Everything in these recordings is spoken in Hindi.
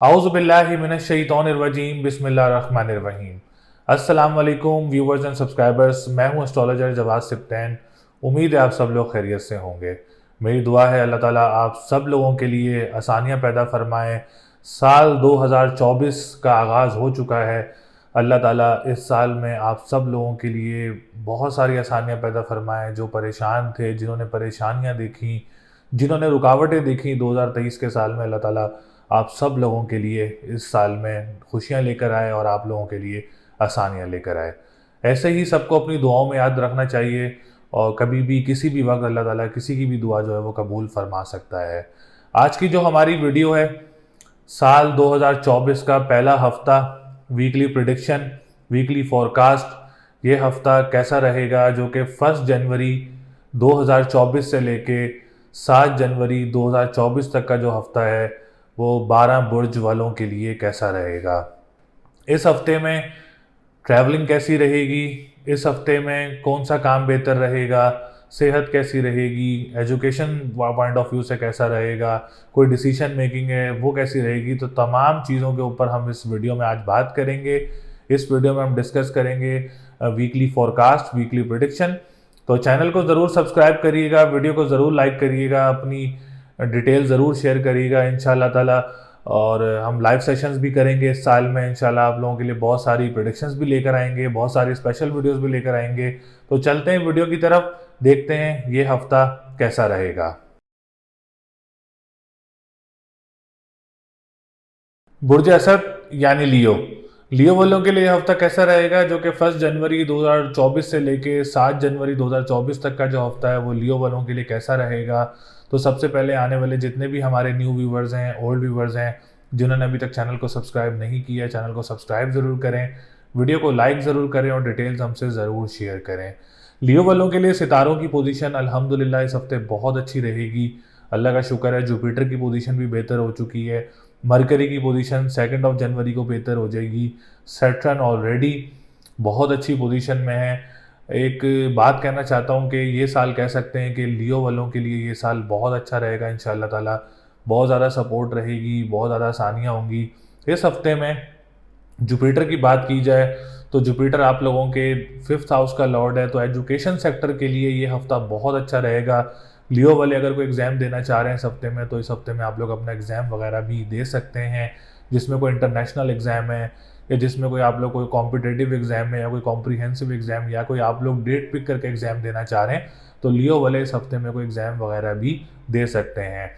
औज़ुबिल्लाहिमिनश्शैतानिर्रजीम बिस्मिल्लाहिर्रहमानिर्रहीम। अस्सलाम वालेकुम व्यूवर्स एंड सब्सक्राइबर्स। मैं हूं एस्ट्रोलॉजर जवाद सिप्तैन। उम्मीद है आप सब लोग खैरियत से होंगे। मेरी दुआ है अल्लाह ताला आप सब लोगों के लिए आसानियां पैदा फरमाएं। साल 2024 का आगाज़ हो चुका है। अल्लाह ताला इस साल में आप सब लोगों के लिए बहुत सारी आसानियां पैदा फरमाएं। जो परेशान थे, जिन्होंने परेशानियां देखी, जिन्होंने रुकावटें देखी 2023 के साल में, अल्लाह ताला आप सब लोगों के लिए इस साल में खुशियां लेकर आए और आप लोगों के लिए आसानियां लेकर आए। ऐसे ही सबको अपनी दुआओं में याद रखना चाहिए और कभी भी किसी भी वक्त अल्लाह ताला किसी की भी दुआ जो है वो कबूल फरमा सकता है। आज की जो हमारी वीडियो है, साल 2024 का पहला हफ्ता, वीकली प्रिडिक्शन, वीकली फोरकास्ट, ये हफ्ता कैसा रहेगा, जो कि 1 जनवरी 2024 से लेके 7 जनवरी 2024 तक का जो हफ्ता है वो 12 बुर्ज वालों के लिए कैसा रहेगा। इस हफ्ते में ट्रैवलिंग कैसी रहेगी, इस हफ्ते में कौन सा काम बेहतर रहेगा, सेहत कैसी रहेगी, एजुकेशन पॉइंट ऑफ व्यू से कैसा रहेगा, कोई डिसीजन मेकिंग है वो कैसी रहेगी, तो तमाम चीज़ों के ऊपर हम इस वीडियो में आज बात करेंगे। इस वीडियो में हम डिस्कस करेंगे वीकली फोरकास्ट, वीकली प्रिडिक्शन। तो चैनल को ज़रूर सब्सक्राइब करिएगा, वीडियो को ज़रूर लाइक करिएगा, अपनी डिटेल ज़रूर शेयर करिएगा इंशाल्लाह ताला। और हम लाइव सेशंस भी करेंगे इस साल में इंशाल्लाह। आप लोगों के लिए बहुत सारी प्रेडिक्शंस भी लेकर आएंगे, बहुत सारी स्पेशल वीडियोस भी लेकर आएंगे। तो चलते हैं वीडियो की तरफ, देखते हैं ये हफ्ता कैसा रहेगा। बुर्ज असद यानी लियो, लियो वालों के लिए यह हफ्ता कैसा रहेगा, जो कि 1 जनवरी 2024 से लेके 7 जनवरी 2024 तक का जो हफ्ता है वो लियो वालों के लिए कैसा रहेगा। तो सबसे पहले आने वाले जितने भी हमारे न्यू व्यूवर्स हैं, ओल्ड व्यूवर्स हैं, जिन्होंने अभी तक चैनल को सब्सक्राइब नहीं किया, चैनल को सब्सक्राइब ज़रूर करें, वीडियो को लाइक ज़रूर करें और डिटेल्स हमसे ज़रूर शेयर करें। लियो वालों के लिए सितारों की पोजीशन अल्हम्दुलिल्लाह इस हफ्ते बहुत अच्छी रहेगी। अल्लाह का शुक्र है, जुपिटर की पोजीशन भी बेहतर हो चुकी है। मरकरी की पोजीशन 2 जनवरी को बेहतर हो जाएगी। सैटर्न ऑलरेडी बहुत अच्छी पोजीशन में है। एक बात कहना चाहता हूँ कि ये साल कह सकते हैं कि लियो वालों के लिए ये साल बहुत अच्छा रहेगा इंशाल्लाह ताला। बहुत ज़्यादा सपोर्ट रहेगी, बहुत ज़्यादा आसानियाँ होंगी। इस हफ्ते में जुपिटर की बात की जाए तो जुपिटर आप लोगों के 5th हाउस का लॉर्ड है, तो एजुकेशन सेक्टर के लिए ये हफ्ता बहुत अच्छा रहेगा। लियो वाले अगर कोई एग्ज़ाम देना चाह रहे हैं इस हफ्ते में, तो इस हफ्ते में आप लोग अपना एग्ज़ाम वगैरह भी दे सकते हैं, जिसमें कोई इंटरनेशनल एग्ज़ाम है या जिसमें कोई आप लोग कोई कॉम्पिटिटिव एग्ज़ाम है या कोई कॉम्प्रीहेंसिव एग्ज़ाम या कोई आप लोग डेट पिक करके एग्ज़ाम देना चाह रहे हैं, तो लियो वाले इस हफ्ते में कोई एग्ज़ाम वगैरह भी दे सकते हैं।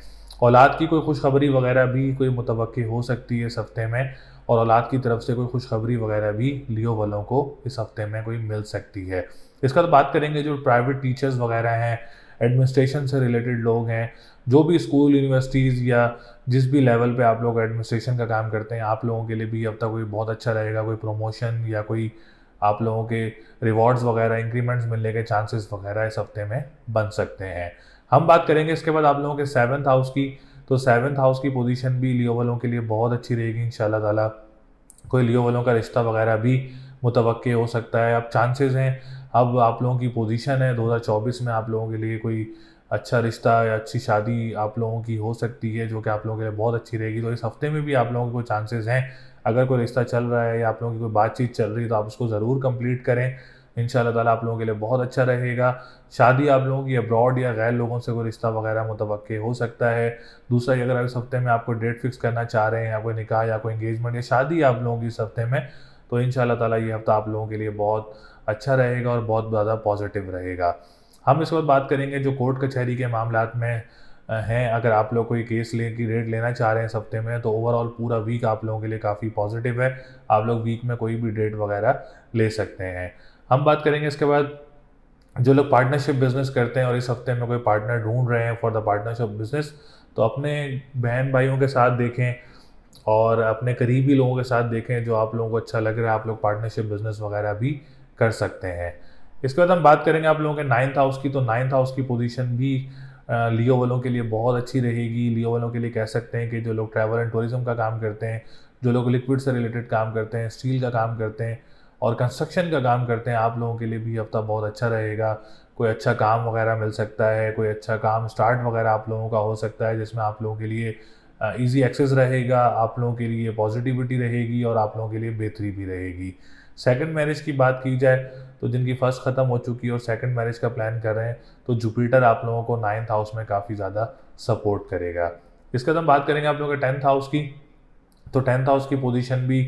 औलाद की कोई खुशखबरी वगैरह भी कोई मुतवक्की हो सकती है इस हफ्ते में, और औलाद की तरफ से कोई खुशखबरी वगैरह भी लियो वालों को इस हफ्ते में कोई मिल सकती है। इसका तो बात करेंगे जो प्राइवेट टीचर्स वगैरह हैं, एडमिनिस्ट्रेशन से रिलेटेड लोग हैं, जो भी स्कूल, यूनिवर्सिटीज़ या जिस भी लेवल पे आप लोग एडमिनिस्ट्रेशन का काम करते हैं, आप लोगों के लिए भी हफ्ता कोई बहुत अच्छा रहेगा। कोई प्रमोशन या कोई आप लोगों के रिवॉर्ड्स वगैरह, इंक्रीमेंट्स मिलने के चांसेस वगैरह इस हफ्ते में बन सकते हैं। हम बात करेंगे इसके बाद आप लोगों के 7th हाउस की। तो 7th हाउस की पोजीशन भी लियो वालों के लिए बहुत अच्छी रहेगी इंशाल्लाह ताला। कोई लियो वालों का रिश्ता वगैरह भी मुतवक्के हो सकता है। अब चांसेस हैं, अब आप लोगों की पोजीशन है 2024 में आप लोगों के लिए कोई अच्छा रिश्ता या अच्छी शादी आप लोगों की हो सकती है, जो कि आप लोगों के लिए बहुत अच्छी रहेगी। तो इस हफ्ते में भी आप लोगों के कोई चांसेस हैं, अगर कोई रिश्ता चल रहा है या आप लोगों की कोई बातचीत चल रही है तो आप उसको ज़रूर कंप्लीट करें। इंशाल्लाह ताला आप लोगों के लिए बहुत अच्छा रहेगा। शादी आप लोगों की अब्रॉड या गैर लोगों से कोई रिश्ता वगैरह मुतवक्के हो सकता है। दूसरा, अगर इस हफ्ते में आप कोई डेट फिक्स करना चाह रहे हैं या कोई निकाह या कोई एंगेजमेंट या शादी आप लोगों की इस हफ्ते में, तो इंशाल्लाह ताला ये हफ्ता आप लोगों के लिए बहुत अच्छा रहेगा और बहुत ज़्यादा पॉजिटिव रहेगा। हम इस वक्त बात करेंगे जो कोर्ट कचहरी के मामलात में हैं। अगर आप लोग कोई केस की रेट लेना चाह रहे हैं इस हफ्ते में, तो ओवरऑल पूरा वीक आप लोगों के लिए काफ़ी पॉजिटिव है। आप लोग वीक में कोई भी डेट वगैरह ले सकते हैं। हम बात करेंगे इसके बाद जो लोग पार्टनरशिप बिजनेस करते हैं और इस हफ्ते में कोई पार्टनर ढूंढ रहे हैं फॉर द पार्टनरशिप बिजनेस, तो अपने बहन भाइयों के साथ देखें और अपने करीबी लोगों के साथ देखें जो आप लोगों को अच्छा लग रहा है, आप लोग पार्टनरशिप बिजनेस वगैरह भी कर सकते हैं। इसके बाद हम बात करेंगे आप लोगों के 9th हाउस की। तो 9th हाउस की पोजीशन भी लियो वालों के लिए बहुत अच्छी रहेगी। लियो वालों के लिए कह सकते हैं कि जो लोग ट्रैवल एंड टूरिज्म का काम करते हैं, जो लोग लिक्विड से रिलेटेड काम करते हैं, स्टील का काम करते हैं और कंस्ट्रक्शन का काम करते हैं, आप लोगों के लिए भी हफ्ता बहुत अच्छा रहेगा। कोई अच्छा काम वगैरह मिल सकता है, कोई अच्छा काम स्टार्ट वगैरह आप लोगों का हो सकता है, जिसमें आप लोगों के लिए ईजी एक्सेस रहेगा, आप लोगों के लिए पॉजिटिविटी रहेगी और आप लोगों के लिए बेहतरी भी रहेगी। सेकंड मैरिज की बात की जाए तो जिनकी फर्स्ट ख़त्म हो चुकी है और सेकंड मैरिज का प्लान कर रहे हैं तो जुपिटर आप लोगों को 9th हाउस में काफ़ी ज़्यादा सपोर्ट करेगा। इसके बाद हम बात करेंगे आप लोगों के 10th हाउस की। तो 10th हाउस की पोजीशन भी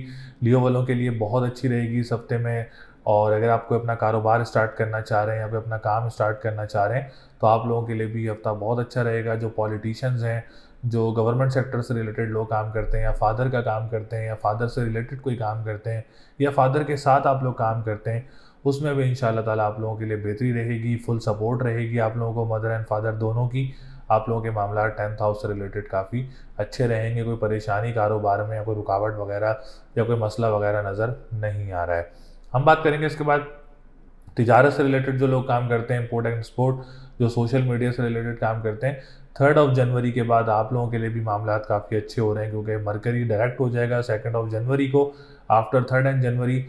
लियो वालों के लिए बहुत अच्छी रहेगी इस हफ्ते में। और अगर आप कोई अपना कारोबार स्टार्ट करना चाह रहे हैं या फिर अपना काम स्टार्ट करना चाह रहे हैं तो आप लोगों के लिए भी ये हफ्ता बहुत अच्छा रहेगा। जो पॉलिटिशियंस हैं, जो गवर्नमेंट सेक्टर से रिलेटेड लोग काम करते हैं या फादर का काम करते हैं या फादर से रिलेटेड कोई काम करते हैं या फादर के साथ आप लोग काम करते हैं, उसमें भी इंशाल्लाह ताला आप लोगों के लिए बेहतरी रहेगी, फुल सपोर्ट रहेगी आप लोगों को, मदर एंड फादर दोनों की। आप लोगों के मामला 10th हाउस से रिलेटेड काफ़ी अच्छे रहेंगे, कोई परेशानी कारोबार में या कोई रुकावट वगैरह या कोई मसला वगैरह नज़र नहीं आ रहा है। हम बात करेंगे इसके बाद तिजारत से रिलेटेड जो लोग काम करते हैं, इम्पोर्ट एंड एक्सपोर्ट, जो सोशल मीडिया से रिलेटेड काम करते हैं, 3rd जनवरी के बाद आप लोगों के लिए भी मामला काफ़ी अच्छे हो रहे हैं क्योंकि मरकरी डायरेक्ट हो जाएगा 2 जनवरी को। आफ्टर 3rd जनवरी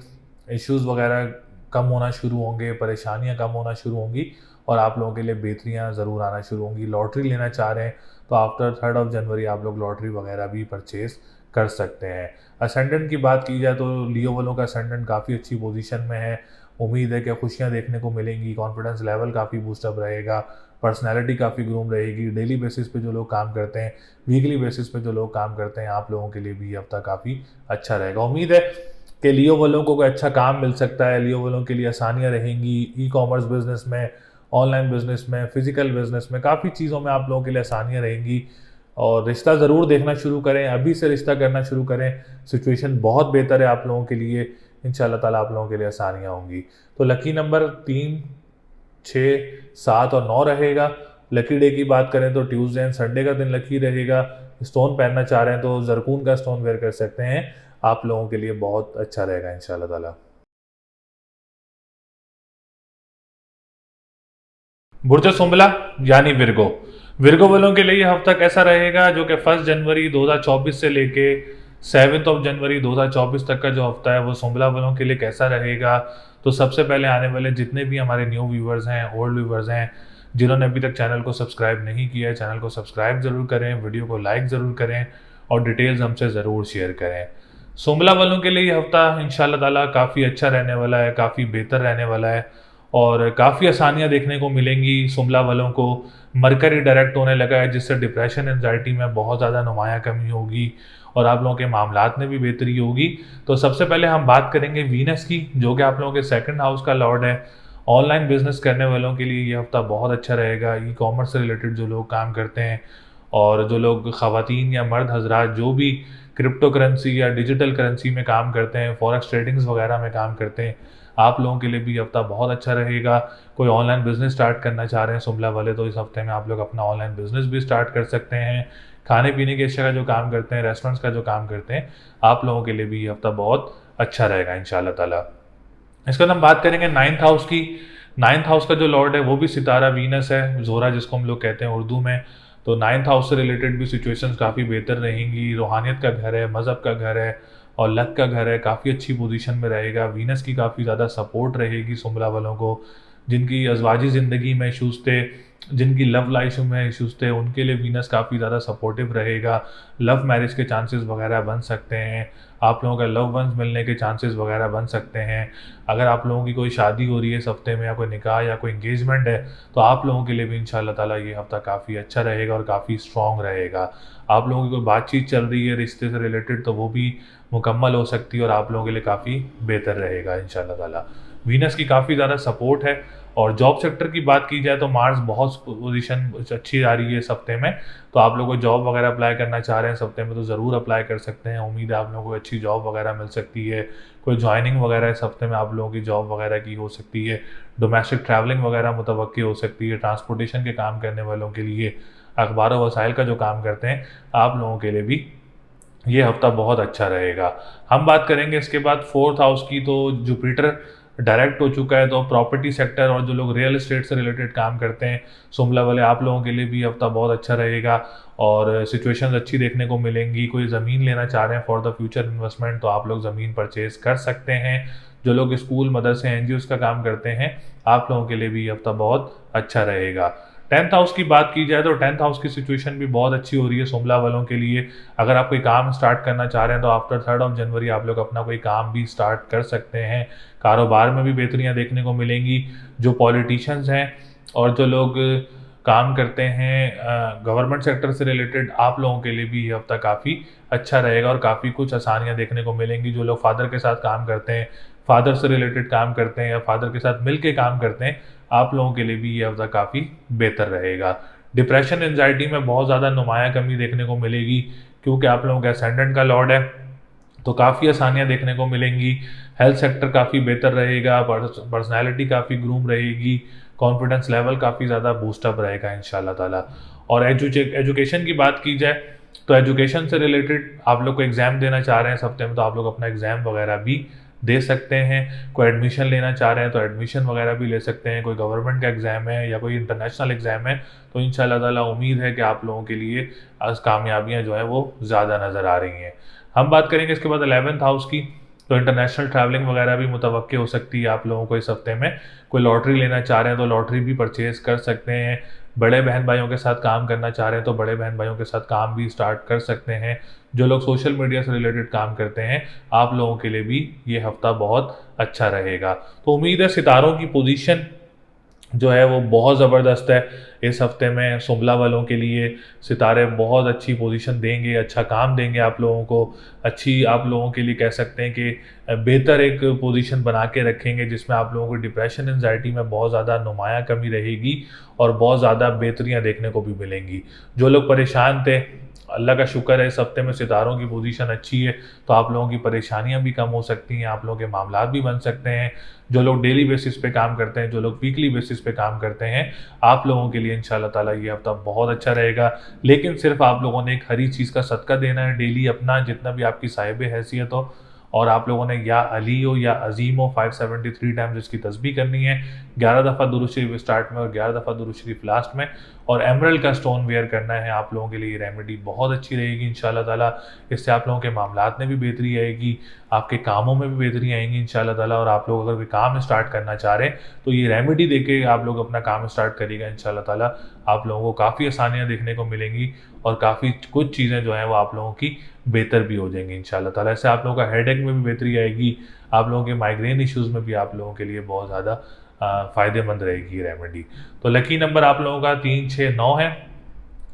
इश्यूज़ वगैरह कम होना शुरू होंगे, परेशानियां कम होना शुरू होंगी और आप लोगों के लिए बेहतरियाँ ज़रूर आना शुरू होंगी। लॉटरी लेना चाह रहे हैं तो आफ्टर 3rd जनवरी आप लोग लॉटरी वगैरह भी परचेज़ कर सकते हैं। असेंडेंट की बात की जाए तो लियो वालों का असेंडेंट काफ़ी अच्छी पोजीशन में है। उम्मीद है कि खुशियाँ देखने को मिलेंगी, कॉन्फिडेंस लेवल काफ़ी बूस्टअप रहेगा, पर्सनैलिटी काफ़ी ग्रूम रहेगी। डेली बेसिस पे जो लोग काम करते हैं, वीकली बेसिस पे जो लोग काम करते हैं, आप लोगों के लिए भी ये हफ्ता काफ़ी अच्छा रहेगा। उम्मीद है कि लियो वालों को कोई अच्छा काम मिल सकता है, लियो वालों के लिए आसानियाँ रहेंगी ई कॉमर्स बिजनेस में, ऑनलाइन बिजनेस में, फिजिकल बिजनेस में, काफ़ी चीज़ों में आप लोगों के लिए आसानियाँ रहेंगी। और रिश्ता ज़रूर देखना शुरू करें, अभी से रिश्ता करना शुरू करें, सिचुएशन बहुत बेहतर है आप लोगों के लिए, इंशाल्लाह ताला आप लोगों के लिए आसानियाँ होंगी। तो लकी नंबर 3, 6, 7 और 9 रहेगा। लकी डे की बात करें तो ट्यूसडे एंड संडे का दिन लकी रहेगा। स्टोन पहनना चाह रहे हैं तो जरकून का स्टोन वेयर कर सकते हैं, आप लोगों के लिए बहुत अच्छा रहेगा इंशाल्लाह ताला। बुर्ज सुंबला यानी विर्गो, विर्गो वालों के लिए ये हफ्ता कैसा रहेगा, जो कि 1 जनवरी 2024 से लेके 7 जनवरी 2024 तक का जो हफ्ता है वो सुंबला वालों के लिए कैसा रहेगा। तो सबसे पहले आने वाले जितने भी हमारे न्यू व्यूवर्स हैं, ओल्ड व्यूवर्स हैं, जिन्होंने अभी तक चैनल को सब्सक्राइब नहीं किया है, चैनल को सब्सक्राइब ज़रूर करें, वीडियो को लाइक ज़रूर करें और डिटेल्स हमसे ज़रूर शेयर करें। सुंबला वालों के लिए ये हफ्ता इंशाल्लाह ताला काफ़ी अच्छा रहने वाला है, काफ़ी बेहतर रहने वाला है और काफ़ी आसानियाँ देखने को मिलेंगी। सुंबला वालों को मरकरी डायरेक्ट होने लगा है जिससे डिप्रेशन एंजाइटी में बहुत ज़्यादा नुमायाँ कमी होगी और आप लोगों के मामलात में भी बेहतरी होगी। तो सबसे पहले हम बात करेंगे वीनस की, जो कि आप लोगों के 2nd हाउस का लॉर्ड है। ऑनलाइन बिजनेस करने वालों के लिए ये हफ्ता बहुत अच्छा रहेगा। ई कॉमर्स से रिलेटेड जो लोग काम करते हैं और जो लोग ख़वातीन या मर्द हजरात जो भी क्रिप्टो करेंसी या डिजिटल करेंसी में काम करते हैं, फॉरेक्स ट्रेडिंग्स वगैरह में काम करते हैं, आप लोगों के लिए भी हफ्ता बहुत अच्छा रहेगा। कोई ऑनलाइन बिजनेस स्टार्ट करना चाह रहे हैं सुंबला वाले तो इस हफ्ते में आप लोग अपना ऑनलाइन बिजनेस भी स्टार्ट कर सकते हैं। खाने पीने की अशिया का जो काम करते हैं, रेस्टोरेंट्स का जो काम करते हैं, आप लोगों के लिए भी ये हफ्ता बहुत अच्छा रहेगा इंशाल्लाह ताला। इसके बाद हम बात करेंगे 9th हाउस की। 9th हाउस का जो लॉर्ड है वो भी सितारा वीनस है, जोरा जिसको हम लोग कहते हैं उर्दू में। तो 9th हाउस से रिलेटेड भी सिचुएशंस काफ़ी बेहतर रहेंगी। रूहानियत का घर है, मज़हब का घर है और लक का घर है, काफ़ी अच्छी पोजीशन में रहेगा। वीनस की काफ़ी ज़्यादा सपोर्ट रहेगी सुंबला वालों को। जिनकी अजवाजी ज़िंदगी में इशूज़ थे, जिनकी लव लाइफ में इशूज़ थे, उनके लिए वीनस काफ़ी ज़्यादा सपोर्टिव रहेगा। लव मैरिज के चांसेस वगैरह बन सकते हैं, आप लोगों का लव वंस मिलने के चांसेस वगैरह बन सकते हैं। अगर आप लोगों की कोई शादी हो रही है इस हफ्ते में या कोई निकाह या कोई इंगेजमेंट है तो आप लोगों के लिए भी इंशाल्लाह ताला ये हफ्ता काफ़ी अच्छा रहेगा और काफ़ी स्ट्रॉन्ग रहेगा। आप लोगों की कोई बातचीत चल रही है रिश्ते से रिलेटेड तो वो भी मुकम्मल हो सकती है और आप लोगों के लिए काफ़ी बेहतर रहेगा इंशाल्लाह ताला। वीनस की काफ़ी ज़्यादा सपोर्ट है। और जॉब सेक्टर की बात की जाए तो मार्स बहुत पोजीशन अच्छी आ रही है इस हफ्ते में। तो आप लोग को जॉब वगैरह अप्लाई करना चाह रहे हैं इस हफ्ते में तो ज़रूर अप्लाई कर सकते हैं। उम्मीद है आप लोगों को अच्छी जॉब वगैरह मिल सकती है। कोई ज्वाइनिंग वगैरह इस हफ्ते में आप लोगों की जॉब वगैरह की हो सकती है। डोमेस्टिक ट्रैवलिंग वगैरह मुतवक्की हो सकती है। ट्रांसपोर्टेशन के काम करने वालों के लिए, अखबार व वसाइल का जो काम करते हैं, आप लोगों के लिए भी ये हफ्ता बहुत अच्छा रहेगा। हम बात करेंगे इसके बाद 4th हाउस की। तो जुपिटर डायरेक्ट हो चुका है तो प्रॉपर्टी सेक्टर और जो लोग रियल एस्टेट से रिलेटेड काम करते हैं सुंबला वाले, आप लोगों के लिए भी हफ्ता बहुत अच्छा रहेगा और सिचुएशंस अच्छी देखने को मिलेंगी। कोई ज़मीन लेना चाह रहे हैं फॉर द फ्यूचर इन्वेस्टमेंट तो आप लोग ज़मीन परचेज कर सकते हैं। जो लोग स्कूल, मदरसे, एनजीओज का काम करते हैं, आप लोगों के लिए भी ये हफ्ता बहुत अच्छा रहेगा। 10th हाउस की बात की जाए तो 10th हाउस की सिचुएशन भी बहुत अच्छी हो रही है सोमला वालों के लिए। अगर आप कोई काम स्टार्ट करना चाह रहे हैं तो आफ्टर 3rd ऑफ जनवरी आप लोग अपना कोई काम भी स्टार्ट कर सकते हैं। कारोबार में भी बेहतरियाँ देखने को मिलेंगी। जो पॉलिटिशियंस हैं और जो लोग काम करते हैं गवर्नमेंट सेक्टर से रिलेटेड, आप लोगों के लिए भी ये हफ्ता काफ़ी अच्छा रहेगा और काफ़ी कुछ आसानियाँ देखने को मिलेंगी। जो लोग फादर के साथ काम करते हैं, फादर से रिलेटेड काम करते हैं या फादर के साथ मिल के काम करते हैं, आप लोगों के लिए भी ये हफ्ता काफ़ी बेहतर रहेगा। डिप्रेशन एंजाइटी में बहुत ज़्यादा नुमाया कमी देखने को मिलेगी, क्योंकि आप लोगों का असेंडेंट का लॉर्ड है, तो काफ़ी आसानियाँ देखने को मिलेंगी। हेल्थ सेक्टर काफ़ी बेहतर रहेगा, पर्सनैलिटी काफ़ी ग्रूम रहेगी, कॉन्फिडेंस लेवल काफ़ी ज़्यादा बूस्टअप रहेगा इंशाल्लाह ताला। और एजुकेशन की बात की जाए तो एजुकेशन से रिलेटेड आप लोग को एग्ज़ाम देना चाह रहे हैं इस हफ्ते में, तो आप लोग अपना एग्ज़ाम वगैरह भी दे सकते हैं। कोई एडमिशन लेना चाह रहे हैं तो एडमिशन वगैरह भी ले सकते हैं। कोई गवर्नमेंट का एग्ज़ाम है या कोई इंटरनेशनल एग्ज़ाम है तो इंशाल्लाह ताला उम्मीद है कि आप लोगों के लिए आज कामयाबियाँ जो है वो ज़्यादा नज़र आ रही हैं। हम बात करेंगे इसके बाद 11th हाउस की, तो इंटरनेशनल ट्रैवलिंग वगैरह भी मुतवक्के हो सकती है आप लोगों को इस हफ्ते में। कोई लॉटरी लेना चाह रहे हैं तो लॉटरी भी परचेज कर सकते हैं। बड़े बहन भाइयों के साथ काम करना चाह रहे हैं तो बड़े बहन भाइयों के साथ काम भी स्टार्ट कर सकते हैं। जो लोग सोशल मीडिया से रिलेटेड काम करते हैं, आप लोगों के लिए भी ये हफ्ता बहुत अच्छा रहेगा। तो उम्मीद है सितारों की पोजीशन जो है वो बहुत ज़बरदस्त है इस हफ्ते में। सुमला वालों के लिए सितारे बहुत अच्छी पोजीशन देंगे, अच्छा काम देंगे आप लोगों को, अच्छी आप लोगों के लिए कह सकते हैं कि बेहतर एक पोजीशन बना के रखेंगे, जिसमें आप लोगों को डिप्रेशन एंजाइटी में बहुत ज़्यादा नुमाया कमी रहेगी और बहुत ज़्यादा बेहतरियाँ देखने को भी मिलेंगी। जो लोग परेशान थे, अल्लाह का शुक्र है इस हफ्ते में सितारों की पोजीशन अच्छी है, तो आप लोगों की परेशानियां भी कम हो सकती हैं, आप लोगों के मामलात भी बन सकते हैं। जो लोग डेली बेसिस पे काम करते हैं, जो लोग वीकली बेसिस पे काम करते हैं, आप लोगों के लिए इंशाल्लाह ताला ये हफ्ता बहुत अच्छा रहेगा। लेकिन सिर्फ आप लोगों ने एक हरी चीज़ का सदका देना है डेली अपना, जितना भी आपकी साहिब हैसियत हो, और आप लोगों ने या अली हो या अजीम हो 573 टाइम्स इसकी तस्बीह करनी है। 11 दफ़ा दुरूद शरीफ स्टार्ट में और 11 दफ़ा दुरूद शरीफ लास्ट में, और एमरल्ड का स्टोन वेयर करना है। आप लोगों के लिए ये रेमेडी बहुत अच्छी रहेगी इंशाल्लाह ताला। इससे आप लोगों के मामलात में भी बेहतरी आएगी, आपके कामों में भी बेहतरी आएंगी इंशाल्लाह ताला। और आप लोग अगर कोई काम स्टार्ट करना चाह रहे हैं तो ये रेमेडी देके आप लोग अपना काम स्टार्ट करिएगा इंशाल्लाह ताला। आप लोगों को काफ़ी आसानियाँ देखने को मिलेंगी और काफ़ी कुछ चीज़ें जो हैं वो आप लोगों की बेहतर भी हो जाएंगी इंशाल्लाह ताला। इससे आप लोगों का हेडेक में भी बेहतरी आएगी, आप लोगों के माइग्रेन इश्यूज़ में भी आप लोगों के लिए बहुत ज़्यादा फ़ायदेमंद रहेगी रेमेडी। तो लकी नंबर आप लोगों का 3, 6, 9 है।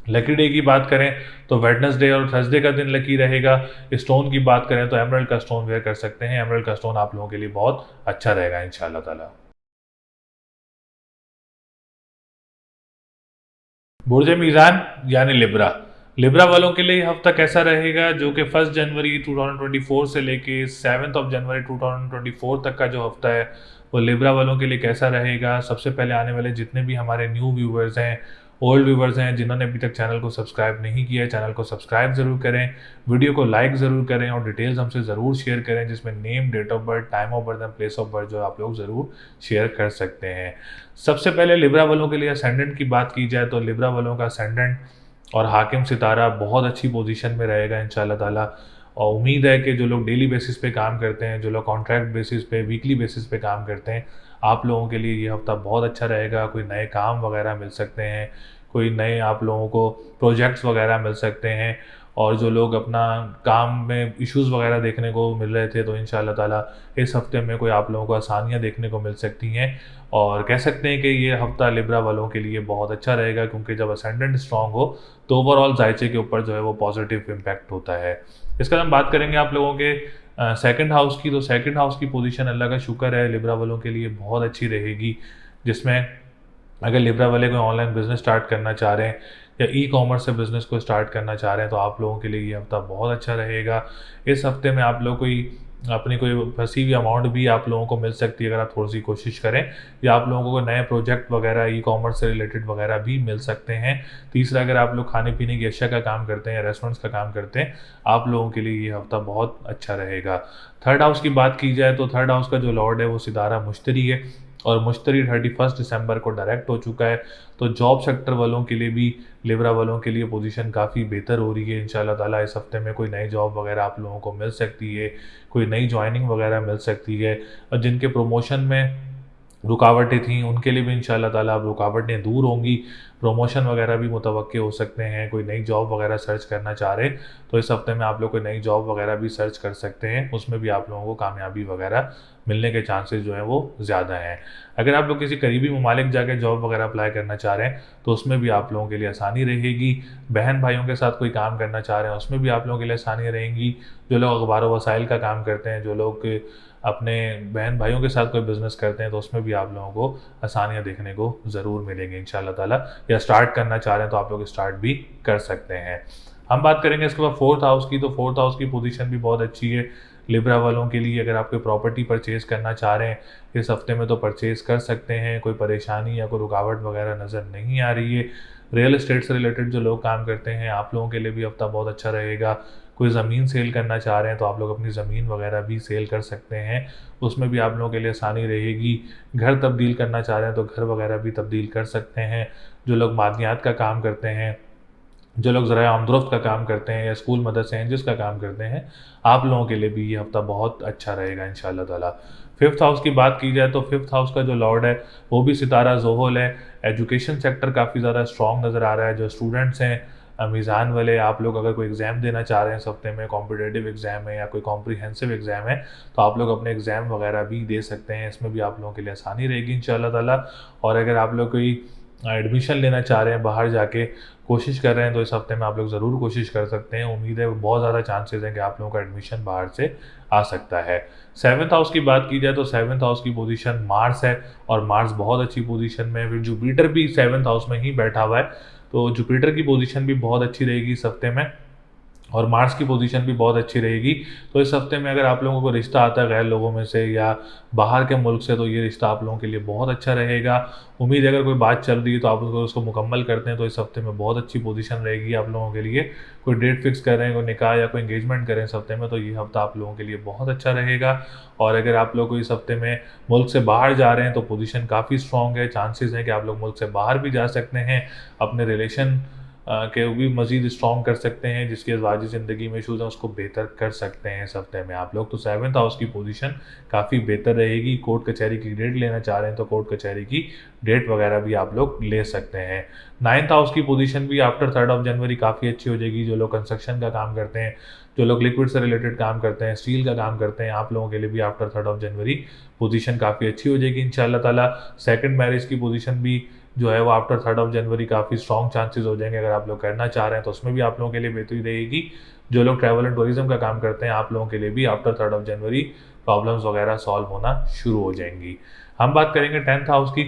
लकी डे की बात करें तो वेडनेसडे और थर्सडे का दिन लकी रहेगा। स्टोन की बात करें तो एमरल्ड का स्टोन वेयर कर सकते हैं, एमरल्ड का स्टोन आप लोगों के लिए बहुत अच्छा रहेगा इंशाल्लाह ताला। बुर्ज मीज़ान यानी लिब्रा, लिब्रा वालों के लिए हफ्ता कैसा रहेगा, जो कि 1 जनवरी 2024 से लेके 7 ऑफ जनवरी 2024 तक का जो हफ्ता है वो लिब्रा वालों के लिए कैसा रहेगा। सबसे पहले आने वाले जितने भी हमारे न्यू व्यूवर्स हैं, ओल्ड व्यूवर्स हैं, जिन्होंने अभी तक चैनल को सब्सक्राइब नहीं किया है, चैनल को सब्सक्राइब ज़रूर करें, वीडियो को लाइक ज़रूर करें और डिटेल्स हमसे ज़रूर शेयर करें, जिसमें name, date of birth, time of birth and place of birth जो आप लोग ज़रूर शेयर कर सकते हैं। सबसे पहले लिब्रा वालों के लिए असेंडेंट की बात की जाए तो लिब्रा वालों का असेंडेंट और हाकिम सितारा बहुत अच्छी पोजीशन में रहेगा इंशाल्लाह ताला। और उम्मीद है कि जो लोग डेली बेसिस पे काम करते हैं, जो लोग कॉन्ट्रैक्ट बेसिस पे, वीकली बेसिस पे काम करते हैं, आप लोगों के लिए ये हफ्ता बहुत अच्छा रहेगा। कोई नए काम वगैरह मिल सकते हैं, कोई नए आप लोगों को प्रोजेक्ट्स वगैरह मिल सकते हैं, और जो लोग अपना काम में इश्यूज़ वगैरह देखने को मिल रहे थे तो इंशाल्लाह ताला इस हफ्ते में कोई आप लोगों को आसानियाँ देखने को मिल सकती हैं। और कह सकते हैं कि ये हफ्ता लिब्रा वालों के लिए बहुत अच्छा रहेगा, क्योंकि जब असेंडेंट स्ट्रांग हो तो ओवरऑल जायचे के ऊपर जो है वो पॉजिटिव इम्पैक्ट होता है। इसका हम बात करेंगे आप लोगों के सेकंड हाउस की, तो सेकंड हाउस की पोजीशन अल्लाह का शुक्र है लिब्रा वालों के लिए बहुत अच्छी रहेगी, जिसमें अगर लिब्रा वाले कोई ऑनलाइन बिजनेस स्टार्ट करना चाह रहे हैं या ई कॉमर्स से बिज़नेस को स्टार्ट करना चाह रहे हैं तो आप लोगों के लिए ये हफ्ता बहुत अच्छा रहेगा। इस हफ्ते में आप लोग कोई अपनी कोई फंसी हुई अमाउंट भी आप लोगों को मिल सकती है अगर आप थोड़ी सी कोशिश करें, या आप लोगों को नए प्रोजेक्ट वगैरह ई कॉमर्स से रिलेटेड वगैरह भी मिल सकते हैं। तीसरा, अगर आप लोग खाने पीने की अशिया का काम करते हैं या रेस्टोरेंट्स का काम करते हैं, आप लोगों के लिए ये हफ्ता बहुत अच्छा रहेगा। थर्ड हाउस की बात की जाए तो थर्ड हाउस का जो लॉर्ड है वो सितारा मुश्तरी है, और मुश्तरी 31 दिसंबर को डायरेक्ट हो चुका है। तो जॉब सेक्टर वालों के लिए भी, लिब्रा वालों के लिए पोजीशन काफ़ी बेहतर हो रही है इंशाल्लाह ताला। इस हफ्ते में कोई नई जॉब वगैरह आप लोगों को मिल सकती है, कोई नई ज्वाइनिंग वगैरह मिल सकती है, और जिनके प्रमोशन में रुकावटें थी उनके लिए भी इंशाल्लाह ताला अब रुकावटें दूर होंगी। प्रमोशन वगैरह भी मुतवक्के हो सकते हैं। कोई नई जॉब वगैरह सर्च करना चाह रहे हैं तो इस हफ्ते में आप लोग कोई नई जॉब वगैरह भी सर्च कर सकते हैं, उसमें भी आप लोगों को कामयाबी वगैरह मिलने के चांसेस जो हैं वो ज़्यादा हैं। अगर आप लोग किसी करीबी ममालिक जाके जॉब वगैरह अप्लाई करना चाह रहे हैं तो उसमें भी आप लोगों के लिए आसानी रहेगी। बहन भाइयों के साथ कोई काम करना चाह रहे हैं उसमें भी आप लोगों के लिए आसानी रहेंगी। जो लोग अखबार व वसाइल का काम करते हैं, जो लोग अपने बहन भाइयों के साथ कोई बिज़नेस करते हैं तो उसमें भी आप लोगों को आसानियाँ देखने को ज़रूर मिलेंगी इंशाल्लाह ताला। या स्टार्ट करना चाह रहे हैं तो आप लोग स्टार्ट भी कर सकते हैं। हम बात करेंगे इसके बाद फोर्थ हाउस की, तो फोर्थ हाउस की पोजीशन भी बहुत अच्छी है लिब्रा वालों के लिए। अगर आप कोई प्रॉपर्टी परचेज करना चाह रहे हैं इस हफ्ते में तो परचेज कर सकते हैं। कोई परेशानी या कोई रुकावट वगैरह नज़र नहीं आ रही है। रियल एस्टेट से रिलेटेड जो लोग काम करते हैं आप लोगों के लिए भी हफ्ता बहुत अच्छा रहेगा। कोई ज़मीन सेल करना चाह रहे हैं तो आप लोग अपनी ज़मीन वगैरह भी सेल कर सकते हैं, उसमें भी आप लोगों के लिए आसानी रहेगी। घर तब्दील करना चाह रहे हैं तो घर वगैरह भी तब्दील कर सकते हैं। जो लोग मादनियात का काम करते हैं, जो लोग ज़राए आमदोरफ्त का काम करते हैं या स्कूल मदरसे एनजीओज़ का काम करते हैं, आप लोगों के लिए भी ये हफ्ता बहुत अच्छा रहेगा इंशाल्लाह ताला। फिफ्थ हाउस की बात की जाए तो फिफ्थ हाउस का जो लॉर्ड है वो भी सितारा ज़ोहल है। एजुकेशन सेक्टर काफ़ी ज़्यादा स्ट्रॉन्ग नज़र आ रहा है। जो स्टूडेंट्स हैं मीज़ान वाले, आप लोग अगर कोई एग्ज़ाम देना चाह रहे हैं इस हफ्ते में, कॉम्पिटिटिव एग्ज़ाम है या कोई कॉम्प्रिहेंसिव एग्ज़ाम है तो आप लोग अपने एग्ज़ाम वगैरह भी दे सकते हैं। इसमें भी आप लोगों के लिए आसानी रहेगी इंशाल्लाह ताला। और अगर आप लोग कोई एडमिशन लेना चाह रहे हैं, बाहर जाके कोशिश कर रहे हैं तो इस हफ्ते में आप लोग ज़रूर कोशिश कर सकते हैं। उम्मीद है बहुत ज़्यादा चांसेस हैं कि आप लोगों का एडमिशन बाहर से आ सकता है। सेवन्थ हाउस की बात की जाए तो सेवन्थ हाउस की पोजीशन मार्स है और मार्स बहुत अच्छी पोजीशन में है। फिर जुपिटर भी सेवन्थ हाउस में ही बैठा हुआ है तो जुपिटर की पोजीशन भी बहुत अच्छी रहेगी इस हफ्ते में और मार्स की पोजीशन भी बहुत अच्छी रहेगी। तो इस हफ्ते में अगर आप लोगों को रिश्ता आता है गैर लोगों में से या बाहर के मुल्क से तो ये रिश्ता आप लोगों के लिए बहुत अच्छा रहेगा। उम्मीद है अगर कोई बात चल रही है तो आप उसको मुकम्मल करते हैं तो इस हफ्ते में बहुत अच्छी पोजीशन रहेगी आप लोगों के लिए। कोई डेट फिक्स कर रहे हैं, कोई निकाह या कोई एंगेजमेंट करें इस हफ्ते में तो ये हफ्ता आप लोगों के लिए बहुत अच्छा रहेगा। और अगर आप लोग इस हफ्ते में मुल्क से बाहर जा रहे हैं तो पोजीशन काफ़ी स्ट्रॉन्ग है। चांसेस हैं कि आप लोग मुल्क से बाहर भी जा सकते हैं, अपने रिलेशन के भी मज़ीद स्ट्रॉन्ग कर सकते हैं, जिसकी अज़वाजी ज़िंदगी में इशूज़ हैं उसको बेहतर कर सकते हैं इस हफ्ते में आप लोग। तो सेवन्थ हाउस की पोजीशन काफ़ी बेहतर रहेगी। कोर्ट कचहरी की डेट लेना चाह रहे हैं तो कोर्ट कचहरी की डेट वगैरह भी आप लोग ले सकते हैं। नाइन्थ हाउस की पोजीशन भी आफ्टर 3 जनवरी काफ़ी अच्छी हो जाएगी। जो लोग कंस्ट्रक्शन का काम करते हैं, जो लोग लिक्विड से रिलेटेड काम करते हैं, स्टील का काम करते हैं, आप लोगों के लिए भी आफ्टर 3 जनवरी पोजीशन काफ़ी अच्छी हो जाएगी इंशाल्लाह ताला। सेकंड मैरिज की पोजीशन भी जो है वो आफ्टर 3 जनवरी काफ़ी स्ट्रॉन्ग चांसेस हो जाएंगे। अगर आप लोग करना चाह रहे हैं तो उसमें भी आप लोगों के लिए बेहतरी रहेगी। जो लोग ट्रैवल एंड टूरिज्म का काम करते हैं आप लोगों के लिए भी आफ्टर 3 जनवरी प्रॉब्लम्स वगैरह सॉल्व होना शुरू हो जाएंगी। हम बात करेंगे 10th हाउस की,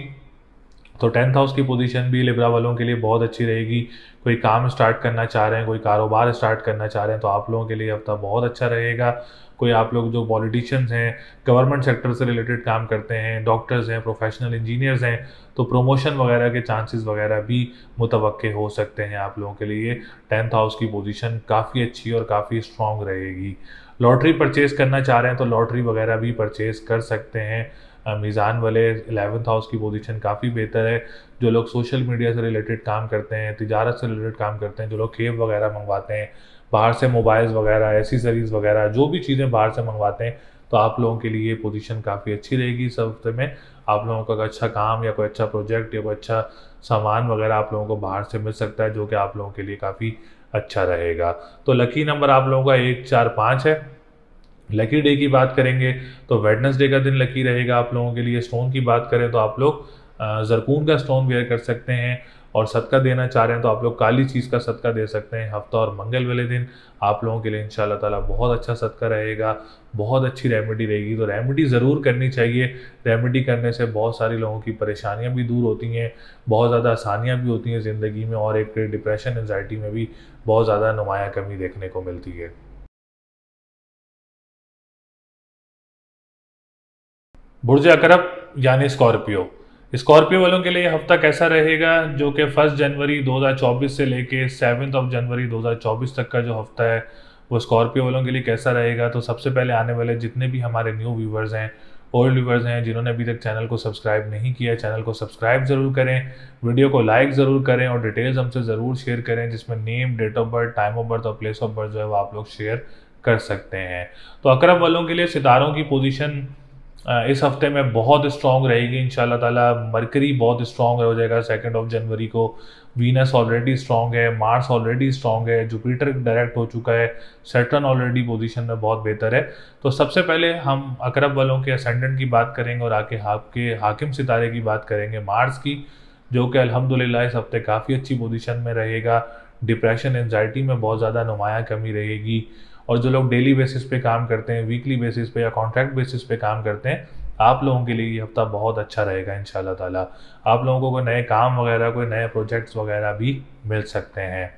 तो 10th हाउस की पोजीशन भी लिब्रा वालों के लिए बहुत अच्छी रहेगी। कोई काम स्टार्ट करना चाह रहे हैं, कोई कारोबार स्टार्ट करना चाह रहे हैं तो आप लोगों के लिए हफ्ता बहुत अच्छा रहेगा। कोई आप लोग जो पॉलिटिशियंस हैं, गवर्नमेंट सेक्टर से रिलेटेड काम करते हैं, डॉक्टर्स हैं, प्रोफेशनल इंजीनियर्स हैं तो प्रमोशन वगैरह के चांसेस वगैरह भी मुतवक्के हो सकते हैं आप लोगों के लिए। 10th हाउस की पोजीशन काफ़ी अच्छी और काफ़ी स्ट्रॉन्ग रहेगी। लॉटरी परचेज़ करना चाह रहे हैं तो लॉटरी वगैरह भी परचेज़ कर सकते हैं। मीज़ान वाले 11th हाउस की पोजीशन काफ़ी बेहतर है। जो लोग सोशल मीडिया से रिलेटेड काम करते हैं, तिजारत से रिलेटेड काम करते हैं, जो लोग खेप वगैरह मंगवाते हैं बाहर से, मोबाइल्स वगैरह, एसेसरीज़ वगैरह, जो भी चीज़ें बाहर से मंगवाते हैं तो आप लोगों के लिए ये पोजीशन काफ़ी अच्छी रहेगी इस हफ्ते में। आप लोगों का कोई अच्छा काम या कोई अच्छा प्रोजेक्ट या कोई अच्छा सामान वगैरह आप लोगों को बाहर से मिल सकता है जो कि आप लोगों के लिए काफ़ी अच्छा रहेगा। तो लकी नंबर आप लोगों का 1, 4, 5 है। लकी डे की बात करेंगे तो वेडनेसडे का दिन लकी रहेगा आप लोगों के लिए। स्टोन की बात करें तो आप लोग ज़रकून का स्टोन वेयर कर सकते हैं और सदका देना चाह रहे हैं तो आप लोग काली चीज़ का सदका दे सकते हैं। हफ्ता और मंगल वाले दिन आप लोगों के लिए इंशाल्लाह ताला बहुत अच्छा सदका रहेगा, बहुत अच्छी रेमेडी रहेगी। तो रेमेडी ज़रूर करनी चाहिए। रेमेडी करने से बहुत सारी लोगों की परेशानियां भी दूर होती हैं, बहुत ज़्यादा आसानियाँ भी होती हैं ज़िंदगी में और एक डिप्रेशन एंजाइटी में भी बहुत ज़्यादा नुमाया कमी देखने को मिलती है। बुर्ज अकरब यानी स्कॉर्पियो, स्कॉर्पियो वालों के लिए ये हफ्ता कैसा रहेगा, जो कि 1 जनवरी 2024 से लेके 7 जनवरी 2024 तक का जो हफ्ता है वो स्कॉर्पियो वालों के लिए कैसा रहेगा। तो सबसे पहले आने वाले जितने भी हमारे न्यू व्यूवर्स हैं, ओल्ड व्यूवर्स हैं, जिन्होंने अभी तक चैनल को सब्सक्राइब नहीं किया, चैनल को सब्सक्राइब ज़रूर करें, वीडियो को लाइक ज़रूर करें और डिटेल्स हमसे ज़रूर शेयर करें जिसमें name, date of birth, time of birth और प्लेस ऑफ बर्थ जो है वो आप लोग शेयर कर सकते हैं। तो अकरब वालों के लिए सितारों की पोजीशन इस हफ्ते में बहुत स्ट्रॉन्ग रहेगी इंशाल्लाह ताला। मरकरी बहुत स्ट्रॉन्ग हो जाएगा 2 जनवरी को। वीनस ऑलरेडी स्ट्रॉन्ग है, मार्स ऑलरेडी स्ट्रॉन्ग है, जुपिटर डायरेक्ट हो चुका है, सैटर्न ऑलरेडी पोजीशन में बहुत बेहतर है। तो सबसे पहले हम अकरब वालों के असेंडेंट की बात करेंगे और आके आपके हाकिम सितारे की बात करेंगे मार्स की, जो कि अल्हम्दुलिल्लाह इस हफ्ते काफ़ी अच्छी पोजीशन में रहेगा। डिप्रेशन एंजाइटी में बहुत ज़्यादा नुमाया कमी रहेगी। और जो लोग डेली बेसिस पे काम करते हैं, वीकली बेसिस पे या कॉन्ट्रैक्ट बेसिस पे काम करते हैं, आप लोगों के लिए ये हफ्ता बहुत अच्छा रहेगा इंशाल्लाह ताला। आप लोगों को कोई नए काम वगैरह, कोई नए प्रोजेक्ट्स वगैरह भी मिल सकते हैं।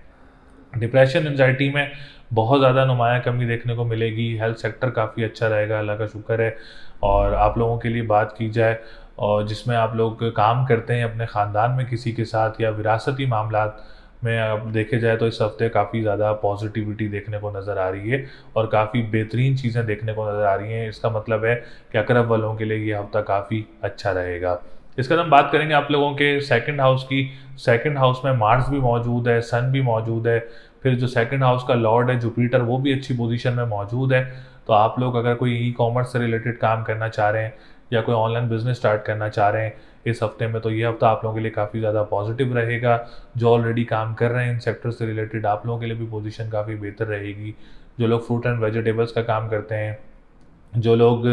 डिप्रेशन एंजाइटी में बहुत ज़्यादा नुमाया कमी देखने को मिलेगी। हेल्थ सेक्टर काफ़ी अच्छा रहेगा, अल्लाह का शुक्र है। और आप लोगों के लिए बात की जाए और जिसमें आप लोग काम करते हैं अपने ख़ानदान में किसी के साथ या विरासती मामलात में, अब देखे जाए तो इस हफ्ते काफ़ी ज़्यादा पॉजिटिविटी देखने को नज़र आ रही है और काफ़ी बेहतरीन चीज़ें देखने को नज़र आ रही हैं। इसका मतलब है कि अकरब वालों के लिए ये हफ्ता काफ़ी अच्छा रहेगा। इसके बाद हम बात करेंगे आप लोगों के सेकंड हाउस की। सेकंड हाउस में मार्स भी मौजूद है, सन भी मौजूद है, फिर जो सेकंड हाउस का लॉर्ड है जुपिटर, वो भी अच्छी पोजीशन में मौजूद है। तो आप लोग अगर कोई ई कॉमर्स से रिलेटेड काम करना चाह रहे हैं या कोई ऑनलाइन बिजनेस स्टार्ट करना चाह रहे हैं इस हफ्ते में, तो ये हफ्ता आप लोगों के लिए काफ़ी ज़्यादा पॉजिटिव रहेगा। जो ऑलरेडी काम कर रहे हैं इन सेक्टर से रिलेटेड, आप लोगों के लिए भी पोजीशन काफ़ी बेहतर रहेगी। जो लोग फ्रूट एंड वेजिटेबल्स का काम करते हैं, जो लोग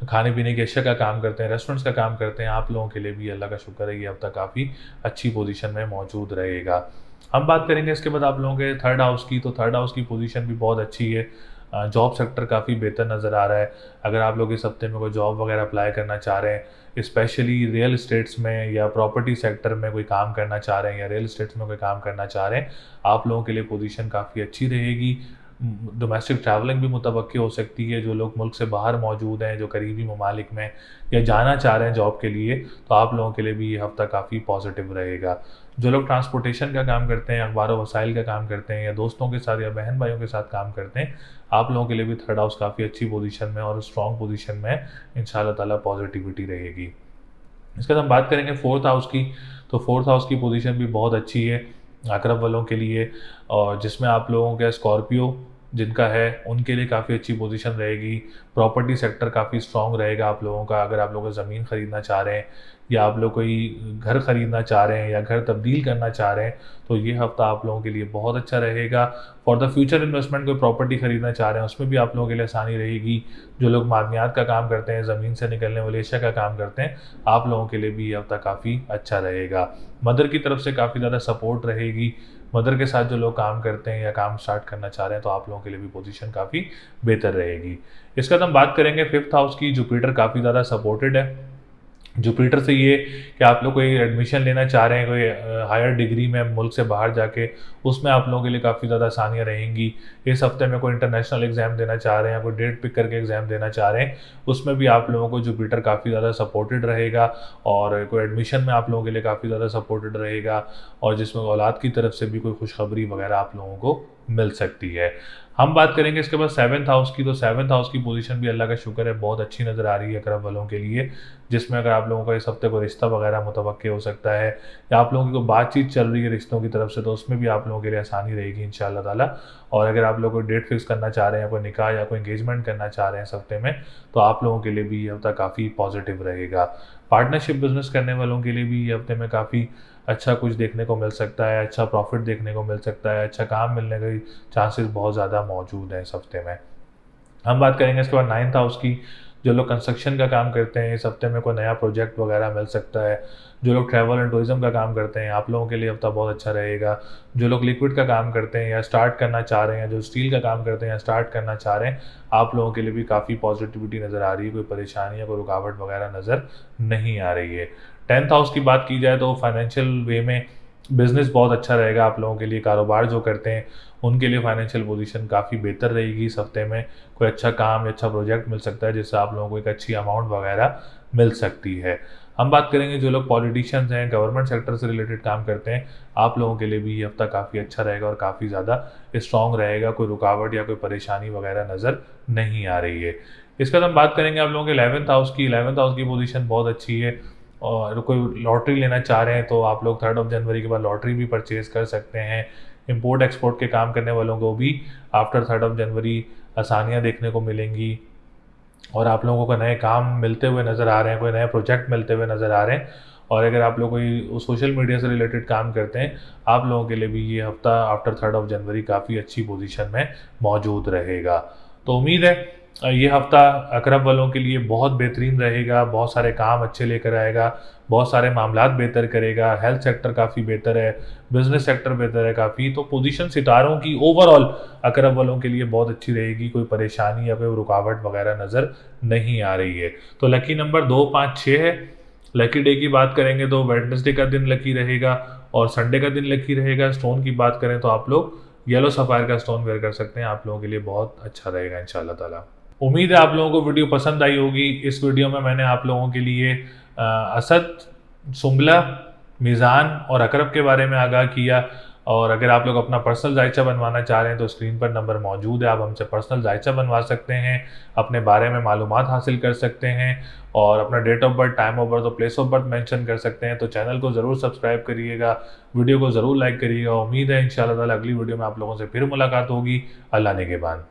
खाने पीने की अशिया का काम करते हैं, रेस्टोरेंट्स का काम करते हैं, आप लोगों के लिए भी अल्लाह का शुक्र है ये हफ्ता काफ़ी अच्छी पोजीशन में मौजूद रहेगा। हम बात करेंगे इसके बाद आप लोगों के थर्ड हाउस की। तो थर्ड हाउस की पोजीशन भी बहुत अच्छी है। जॉब सेक्टर काफ़ी बेहतर नज़र आ रहा है। अगर आप लोग इस हफ्ते में कोई जॉब वगैरह अप्लाई करना चाह रहे हैं, स्पेशली रियल इस्टेट्स में या प्रॉपर्टी सेक्टर में कोई काम करना चाह रहे हैं या रियल इस्टेट्स में कोई काम करना चाह रहे हैं, आप लोगों के लिए पोजीशन काफ़ी अच्छी रहेगी। डोमेस्टिक ट्रैवलिंग भी मुतवक्की हो सकती है। जो लोग मुल्क से बाहर मौजूद हैं, जो करीबी ममालिक में या जाना चाह रहे हैं जॉब के लिए, तो आप लोगों के लिए भी ये हफ्ता काफ़ी पॉजिटिव रहेगा। जो लोग ट्रांसपोर्टेशन का काम करते हैं, अखबार व वसाइल का काम करते हैं या दोस्तों के साथ या बहन भाइयों के साथ काम करते हैं, आप लोगों के लिए भी थर्ड हाउस काफ़ी अच्छी पोजीशन में और स्ट्रॉन्ग पोजीशन में इंशाल्लाह ताला पॉजिटिविटी रहेगी। इसके बाद हम बात करेंगे फोर्थ हाउस की। तो फोर्थ हाउस की पोजीशन भी बहुत अच्छी है अकरब वालों के लिए, और जिसमें आप लोगों के स्कॉर्पियो जिनका है उनके लिए काफ़ी अच्छी पोजीशन रहेगी। प्रॉपर्टी सेक्टर काफ़ी स्ट्रॉन्ग रहेगा आप लोगों का। अगर आप लोग ज़मीन ख़रीदना चाह रहे हैं या आप लोग कोई घर ख़रीदना चाह रहे हैं या घर तब्दील करना चाह रहे हैं, तो ये हफ्ता आप लोगों के लिए बहुत अच्छा रहेगा। फॉर द फ्यूचर इन्वेस्टमेंट कोई प्रॉपर्टी ख़रीदना चाह रहे हैं, उसमें भी आप लोगों के लिए आसानी रहेगी। जो लोग मादनियात का काम करते हैं, ज़मीन से निकलने वाले एशिया का काम करते हैं, आप लोगों के लिए भी ये हफ्ता काफ़ी अच्छा रहेगा। मदर की तरफ से काफ़ी ज़्यादा सपोर्ट रहेगी। मदर के साथ जो लोग काम करते हैं या काम स्टार्ट करना चाह रहे हैं, तो आप लोगों के लिए भी पोजीशन काफ़ी बेहतर रहेगी। इसके बाद हम बात करेंगे फिफ्थ हाउस की। जुपिटर काफ़ी ज़्यादा सपोर्टेड है। जुपिटर से ये कि आप लोग कोई एडमिशन लेना चाह रहे हैं कोई हायर डिग्री में मुल्क से बाहर जाके, उसमें आप लोगों के लिए काफ़ी ज़्यादा आसानियाँ रहेंगी। इस हफ्ते में कोई इंटरनेशनल एग्ज़ाम देना चाह रहे हैं, कोई डेट पिक करके एग्ज़ाम देना चाह रहे हैं, उसमें भी आप लोगों को जुपिटर काफ़ी ज़्यादा सपोर्टेड रहेगा। और कोई एडमिशन में आप लोगों के लिए काफ़ी ज़्यादा सपोर्टेड रहेगा, और जिसमें औलाद की तरफ से भी कोई खुशखबरी वगैरह आप लोगों को मिल सकती है। हम बात करेंगे इसके बाद सेवन्थ हाउस की। तो सेवन्थ हाउस की पोजीशन भी अल्लाह का शुक्र है बहुत अच्छी नज़र आ रही है अकरब वालों के लिए, जिसमें अगर आप लोगों का इस हफ्ते को रिश्ता वगैरह मुतवक्के हो सकता है या आप लोगों की कोई बातचीत चल रही है रिश्तों की तरफ से, तो उसमें भी आप लोगों के लिए आसानी रहेगी इंशाल्लाह ताला। और अगर आप लोग कोई डेट फिक्स करना चाह रहे हैं, कोई निकाह या कोई एंगेजमेंट करना चाह रहे हैं इस हफ्ते में, तो आप लोगों के लिए भी ये हफ्ता काफ़ी पॉजिटिव रहेगा। पार्टनरशिप बिजनेस करने वालों के लिए भी ये हफ्ते में काफ़ी अच्छा कुछ देखने को मिल सकता है, अच्छा प्रॉफिट देखने को मिल सकता है, अच्छा काम मिलने के चांसेस बहुत ज़्यादा मौजूद हैं इस हफ्ते में। हम बात करेंगे इसके बाद नाइन्थ हाउस की। जो लोग कंस्ट्रक्शन का काम करते हैं, इस हफ्ते में कोई नया प्रोजेक्ट वगैरह मिल सकता है। जो लोग ट्रैवल एंड टूरिज्म का काम करते हैं, आप लोगों के लिए हफ्ता बहुत अच्छा रहेगा। जो लोग लिक्विड का काम करते हैं या स्टार्ट करना चाह रहे हैं, जो स्टील का काम करते हैं या स्टार्ट करना चाह रहे हैं, आप लोगों के लिए भी काफ़ी पॉजिटिविटी नज़र आ रही है। कोई परेशानी या कोई रुकावट वगैरह नज़र नहीं आ रही है। टेंथ हाउस की बात की जाए तो फाइनेंशियल वे में बिज़नेस बहुत अच्छा रहेगा आप लोगों के लिए। कारोबार जो करते हैं उनके लिए फाइनेंशियल पोजीशन काफ़ी बेहतर रहेगी इस हफ्ते में। कोई अच्छा काम या अच्छा प्रोजेक्ट मिल सकता है जिससे आप लोगों को एक अच्छी अमाउंट वगैरह मिल सकती है। हम बात करेंगे जो लोग पॉलिटिशियंस हैं, गवर्नमेंट सेक्टर से रिलेटेड काम करते हैं, आप लोगों के लिए भी ये हफ्ता काफ़ी अच्छा रहेगा और काफ़ी ज़्यादा स्ट्रॉन्ग रहेगा। कोई रुकावट या कोई परेशानी वगैरह नज़र नहीं आ रही है। इसके बाद हम बात करेंगे आप लोगों के 11th हाउस की। 11th हाउस की पोजीशन बहुत अच्छी है, और कोई लॉटरी लेना चाह रहे हैं तो आप लोग 3 जनवरी के बाद लॉटरी भी परचेज़ कर सकते हैं। इंपोर्ट एक्सपोर्ट के काम करने वालों को भी आफ्टर 3 जनवरी आसानियाँ देखने को मिलेंगी। और आप लोगों को नए काम मिलते हुए नज़र आ रहे हैं, कोई नए प्रोजेक्ट मिलते हुए नज़र आ रहे हैं। और अगर आप लोग कोई सोशल मीडिया से रिलेटेड काम करते हैं, आप लोगों के लिए भी ये हफ्ता आफ्टर 3 जनवरी काफ़ी अच्छी पोजीशन में मौजूद रहेगा। तो उम्मीद है ये हफ्ता अकरब वालों के लिए बहुत बेहतरीन रहेगा, बहुत सारे काम अच्छे लेकर आएगा, बहुत सारे मामलात बेहतर करेगा। हेल्थ सेक्टर काफ़ी बेहतर है, बिजनेस सेक्टर बेहतर है काफ़ी। तो पोजीशन सितारों की ओवरऑल अकरब वालों के लिए बहुत अच्छी रहेगी, कोई परेशानी या कोई रुकावट वगैरह नज़र नहीं आ रही है। तो लकी नंबर 2, 5, 6 है। लकी डे की बात करेंगे तो वेडनेसडे का दिन लकी रहेगा और संडे का दिन लकी रहेगा। स्टोन की बात करें तो आप लोग येलो सफ़ायर का स्टोन वेयर कर सकते हैं, आप लोगों के लिए बहुत अच्छा रहेगा इंशाल्लाह ताला। उम्मीद है आप लोगों को वीडियो पसंद आई होगी। इस वीडियो में मैंने आप लोगों के लिए असद, सुंबला, मीज़ान और अकरब के बारे में आगाह किया। और अगर आप लोग अपना पर्सनल जायचा बनवाना चाह रहे हैं तो स्क्रीन पर नंबर मौजूद है, आप हमसे पर्सनल जायचा बनवा सकते हैं, अपने बारे में मालूमात हासिल कर सकते हैं और अपना date of birth, time of birth और प्लेस ऑफ बर्थ मेंशन कर सकते हैं। तो चैनल को ज़रूर सब्सक्राइब करिएगा, वीडियो को ज़रूर लाइक करिएगा। उम्मीद है इंशाल्लाह ताला अगली वीडियो में आप लोगों से फिर मुलाकात होगी। अल्लाह नेगेबान।